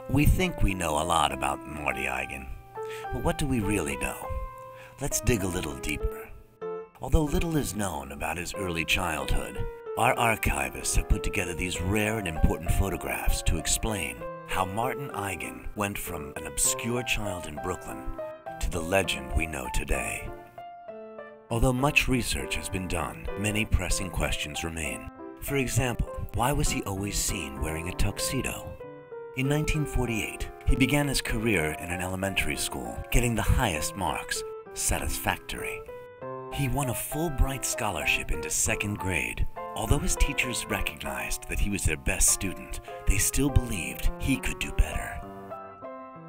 We think we know a lot about Marty Eigen, but what do we really know? Let's dig a little deeper. Although little is known about his early childhood, our archivists have put together these rare and important photographs to explain how Martin Eigen went from an obscure child in Brooklyn to the legend we know today. Although much research has been done, many pressing questions remain. For example, why was he always seen wearing a tuxedo? In 1948, he began his career in an elementary school, getting the highest marks, satisfactory. He won a Fulbright scholarship into second grade. Although his teachers recognized that he was their best student, they still believed he could do better.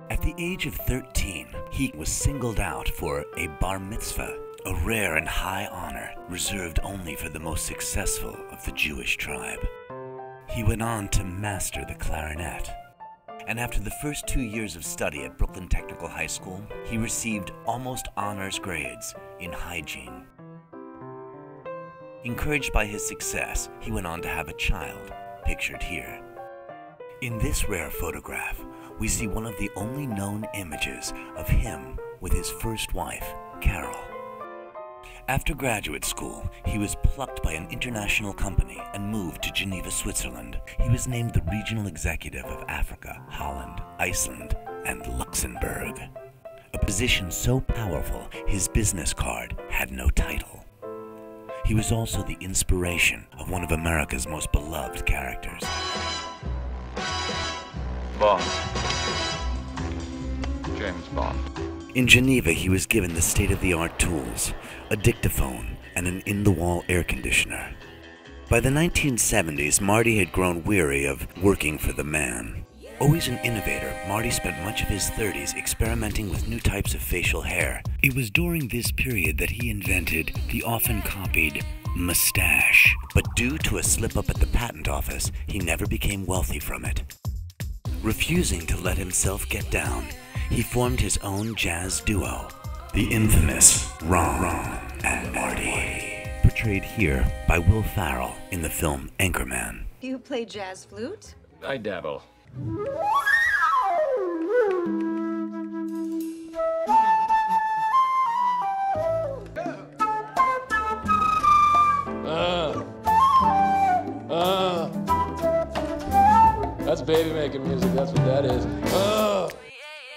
At the age of 13, he was singled out for a bar mitzvah, a rare and high honor reserved only for the most successful of the Jewish tribe. He went on to master the clarinet, and after the first 2 years of study at Brooklyn Technical High School, he received almost honors grades in hygiene. Encouraged by his success, he went on to have a child, pictured here. In this rare photograph, we see one of the only known images of him with his first wife, Carol. After graduate school, he was plucked by an international company and moved to Geneva, Switzerland. He was named the regional executive of Africa, Holland, Iceland, and Luxembourg. A position so powerful, his business card had no title. He was also the inspiration of one of America's most beloved characters. Bond. James Bond. In Geneva, he was given the state-of-the-art tools, a dictaphone, and an in-the-wall air conditioner. By the 1970s, Marty had grown weary of working for the man. Always an innovator, Marty spent much of his 30s experimenting with new types of facial hair. It was during this period that he invented the often copied mustache. But due to a slip-up at the patent office, he never became wealthy from it. Refusing to let himself get down, he formed his own jazz duo, the infamous Ron and Marty, portrayed here by Will Ferrell in the film Anchorman. Do you play jazz flute? I dabble. That's baby making music, that's what that is.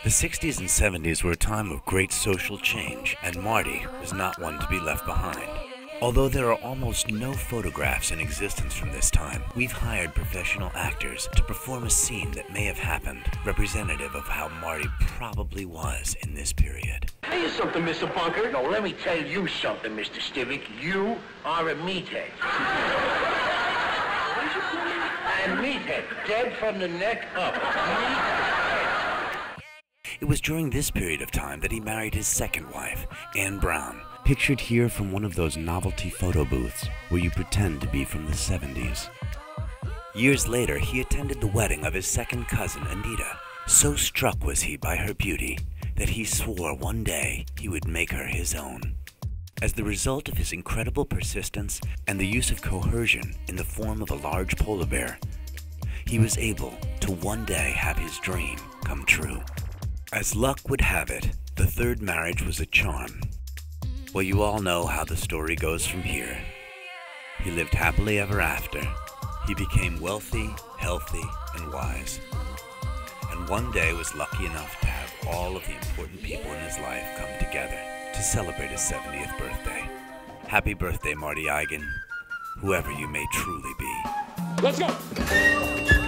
The 60s and 70s were a time of great social change, and Marty was not one to be left behind. Although there are almost no photographs in existence from this time, we've hired professional actors to perform a scene that may have happened, representative of how Marty probably was in this period. Tell you something, Mr. Bunker. No, let me tell you something, Mr. Stivic. You are a meathead. And meathead, dead from the neck up. It was during this period of time that he married his second wife, Anne Brown, pictured here from one of those novelty photo booths where you pretend to be from the 70s. Years later, he attended the wedding of his second cousin, Anita. So struck was he by her beauty that he swore one day he would make her his own. As the result of his incredible persistence and the use of coercion in the form of a large polar bear, he was able to one day have his dream come true. As luck would have it, the third marriage was a charm. Well, you all know how the story goes from here. He lived happily ever after. He became wealthy, healthy, and wise. And one day was lucky enough to have all of the important people in his life come together to celebrate his 70th birthday. Happy birthday, Marty Eigen, whoever you may truly be. Let's go!